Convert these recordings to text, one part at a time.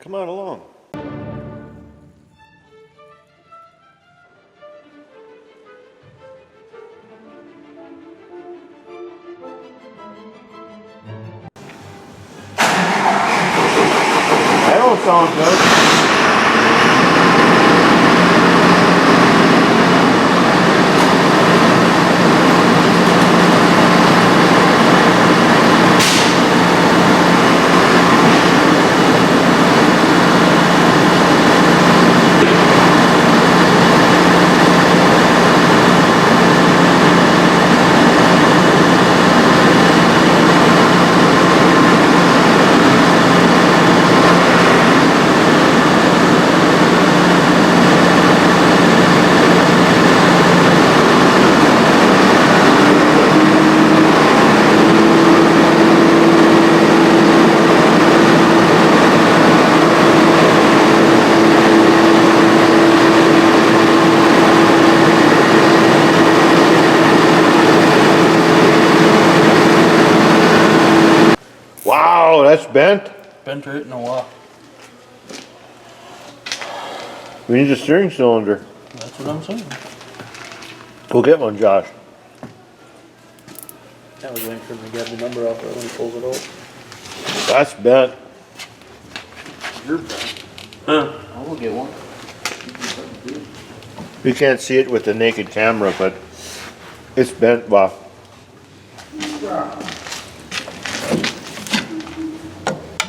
Come on along. That don't sound good. Wow, that's bent. Bent right in a while. We need a steering cylinder. That's what I'm saying. Go get one, Josh. I was waiting for him to get the number off there when he pulls it out. That's bent. You're bent. Huh? I will get one. You can't see it with the naked camera, but it's bent, Bob.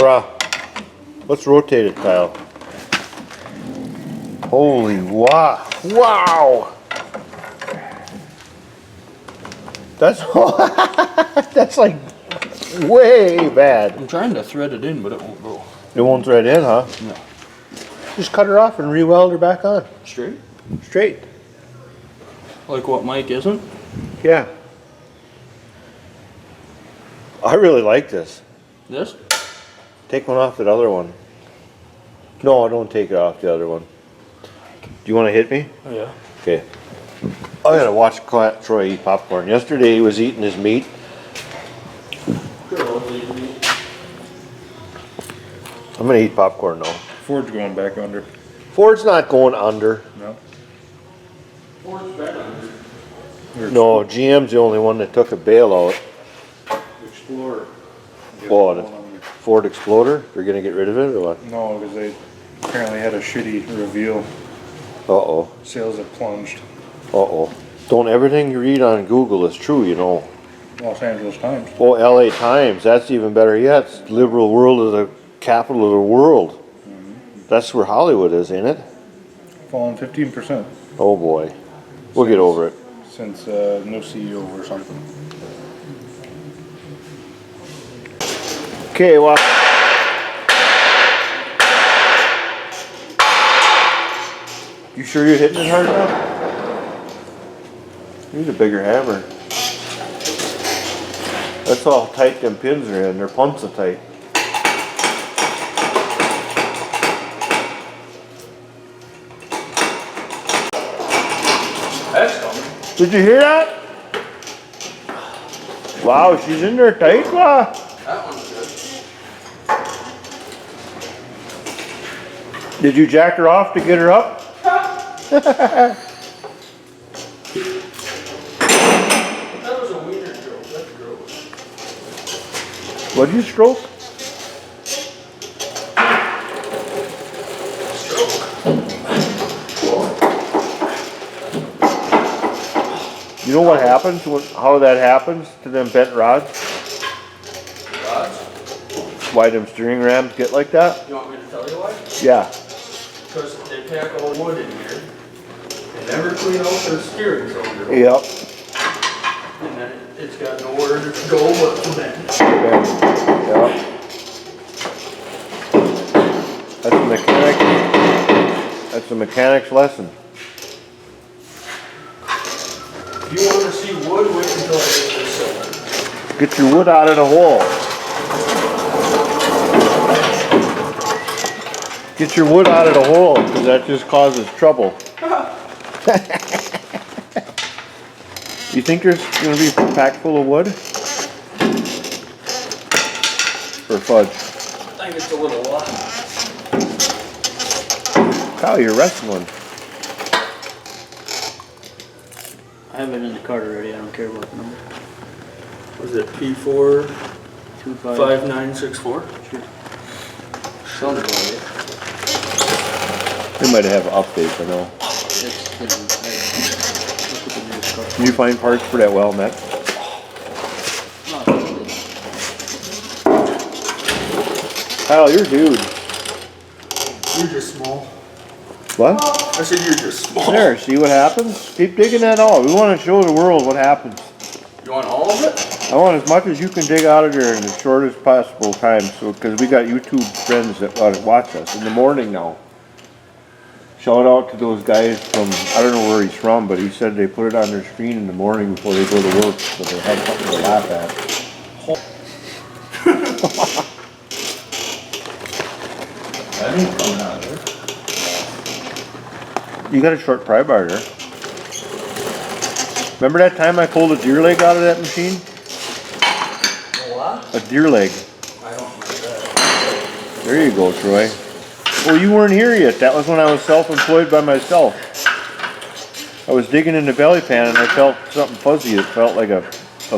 Bruh. Let's rotate it, Kyle. Holy wow. Wow. That's that's like way bad. I'm trying to thread it in, but it won't go. It won't thread in, huh? No. Just cut her off and re-weld her back on. Straight? Straight. Like what Mike isn't? Yeah. I really like this. This? Take one off that other one. No, don't take it off the other one. Do you want to hit me? Oh, yeah. Okay. I gotta watch Troy eat popcorn. Yesterday he was eating his meat. I'm gonna eat popcorn now. Ford's going back under. Ford's not going under. No. Ford's back under. No, GM's the only one that took a bailout. Explorer. Oh, the Ford Explorer? They're gonna get rid of it or what? No, because they apparently had a shitty reveal. Uh-oh. Sales have plunged. Uh-oh. Don't everything you read on Google is true, you know. Los Angeles Times. Oh, LA Times, that's even better yet. It's the liberal world of the capital of the world. That's where Hollywood is, ain't it? Fallen 15% Oh boy. We'll get over it. since no CEO or something. Okay, well. You sure you're hitting it hard enough? Need a bigger hammer. That's how tight them pins are in. They're punsa tight. That's coming. Did you hear that? Wow, she's in there tight, wow. That one's good. Did you jack her off to get her up? That was a wiener stroke. That's gross. What'd you stroke? You know what happens, how that happens to them bent rods? Rods? Why them steering rams get like that? You want me to tell you why? Yeah. Because they pack all wood in here. They never clean out their steering cylinder. Yep. And then it's got nowhere to go but to bend. Yep. That's a mechanic. That's a mechanic's lesson. If you want to see wood, wait until I get this cylinder. Get your wood out of the hole. Get your wood out of the hole, because that just causes trouble. You think there's going to be packed full of wood? Or fudge? I think it's a little lot. Kyle, you're wrestling. I have it in the card already. I don't care about the number. Was it P4 2-5. 5964? Sure. Sounds about it. They might have updates, I know. It's gonna be. Look at the newest card. Can you find parts for that well net? Not really. Kyle, you're a dude. You're just small. What? I said you're just small. There, see what happens? Keep digging that out. We want to show the world what happens. You want all of it? I want as much as you can dig out of there in the shortest possible time, so because we got YouTube friends that watch us in the morning now. Shout out to those guys from, I don't know where he's from, but he said they put it on their screen in the morning before they go to work, so they have something to laugh at. That ain't coming out of there. You got a short pry bar there. Remember that time I pulled a deer leg out of that machine? What? A deer leg. I don't remember that. There you go, Troy. Well, you weren't here yet. That was when I was self-employed by myself. I was digging in the belly pan and I felt something fuzzy. It felt like a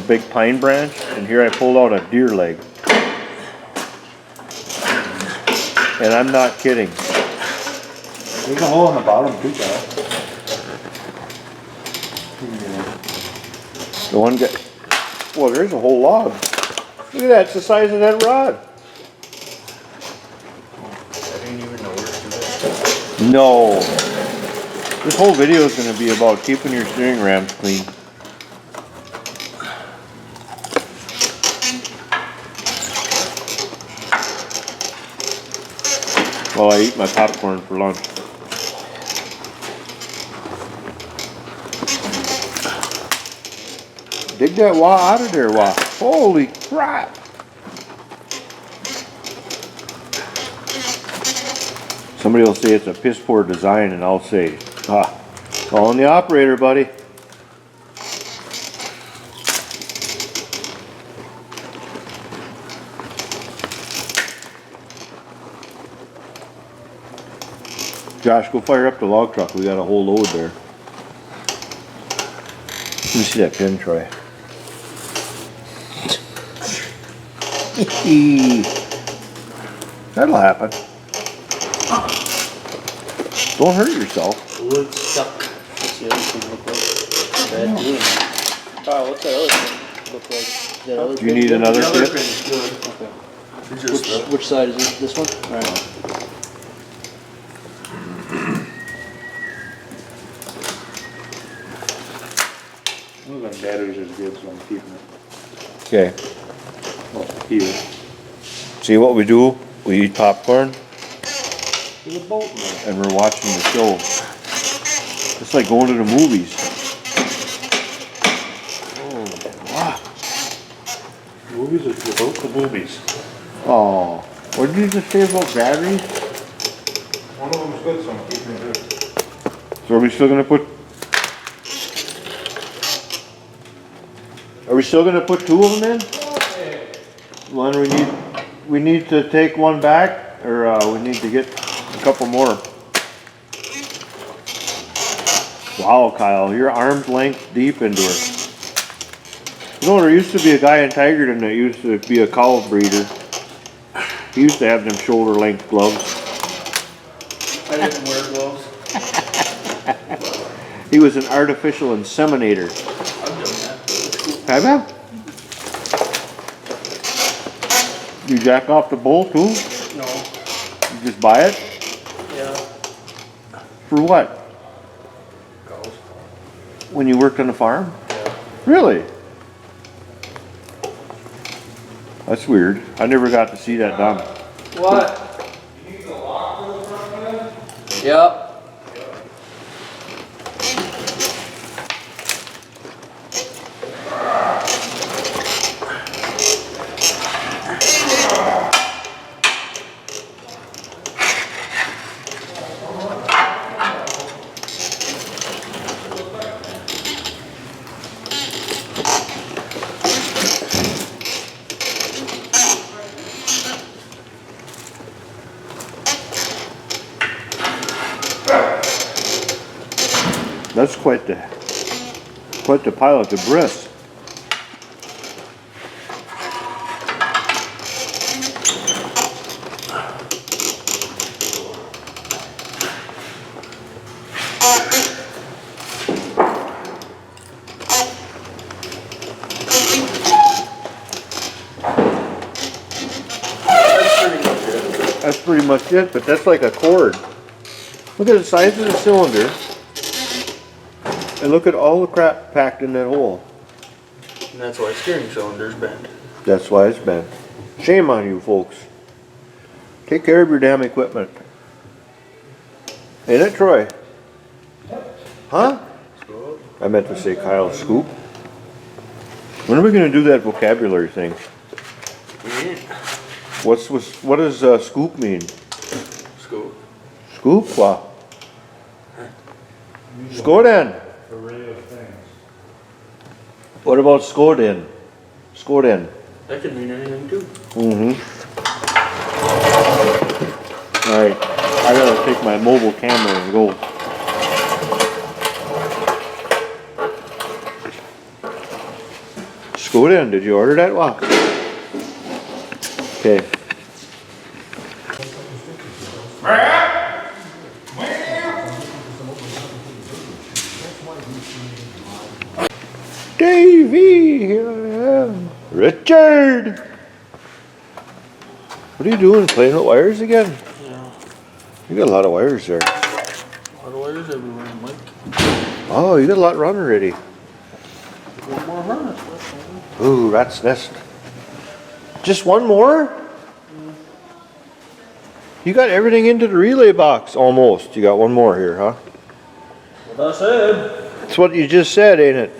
big pine branch, and here I pulled out a deer leg. And I'm not kidding. There's a hole in the bottom too, Kyle. The one guy, well, there's a whole log. Look at that, it's the size of that rod. I didn't even know where to do it. No. This whole video is going to be about keeping your steering rams clean. While I eat my popcorn for lunch. Dig that wah out of there, wah. Holy crap. Somebody will say it's a piss poor design, and I'll say, calling the operator, buddy. Josh, go fire up the log truck. We got a whole load there. Let me see that pin, Troy. That'll happen. Don't hurt yourself. The wood's stuck. What's the other thing look like? Bad doing. Kyle, what's that other thing look like? Is that other Do you need another The other tip? pin is good. Okay. It's just Which side is it? This one? Alright. Those batteries is good, so I'm keeping it. Okay. Well, here. See what we do? We eat popcorn There's a bolt in there. and we're watching the show. It's like going to the movies. Oh, wow. Movies is without the boobies. Oh, what did you just say about batteries? One of them's good, so I'm keeping it good. So are we still gonna put? Are we still gonna put two of them in? One we need to take one back, or we need to get a couple more. Wow, Kyle, you're arm's length deep into her. You know, there used to be a guy in Tigerton that used to be a cow breeder. He used to have them shoulder length gloves. I didn't wear gloves. He was an artificial inseminator. I've done that. Have you? You jack off the bull too? No. You just buy it? Yeah. For what? Cows. When you worked on the farm? Yeah. Really? That's weird. I never got to see that done. What? Yep. That's quite the pilot, the Briss. That's pretty much it, but that's like a cord. Look at the size of the cylinder. And look at all the crap packed in that hole. And that's why steering cylinder's bent. That's why it's bent. Shame on you folks. Take care of your damn equipment. Ain't it, Troy? Huh? I meant to say Kyle, scoop. When are we going to do that vocabulary thing? What does scoop mean? Scoop. Scoop? Wow. Skoden. Array of things. What about Skoden? Skoden. That could mean anything too. Alright, I gotta take my mobile camera and go. Skoden, did you order that? Wow. Okay. Davey, here I am. Richard! What are you doing? Playing with wires again? Yeah. You got a lot of wires there. A lot of wires everywhere, Mike. Oh, you got a lot run already. One more harness. Ooh, rat's nest. Just one more? You got everything into the relay box, almost. You got one more here, huh? What I said. That's what you just said, ain't it?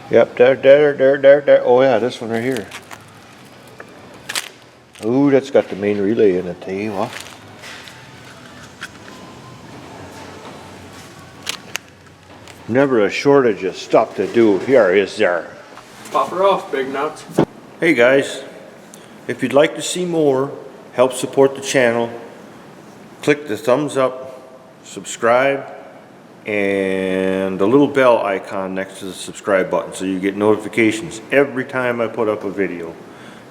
Yep, there. Oh yeah, this one right here. Ooh, that's got the main relay in it, too, huh? Never a shortage of stuff to do here, is there? Pop her off, big nuts. Hey guys, if you'd like to see more, help support the channel, click the thumbs up, subscribe, and the little bell icon next to the subscribe button so you get notifications every time I put up a video.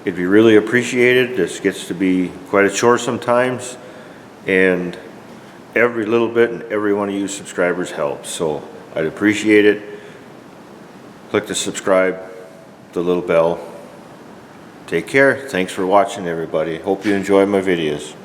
It'd be really appreciated. This gets to be quite a chore sometimes, and every little bit and every one of you subscribers helps, so I'd appreciate it. Click the subscribe, the little bell. Take care. Thanks for watching, everybody. Hope you enjoy my videos.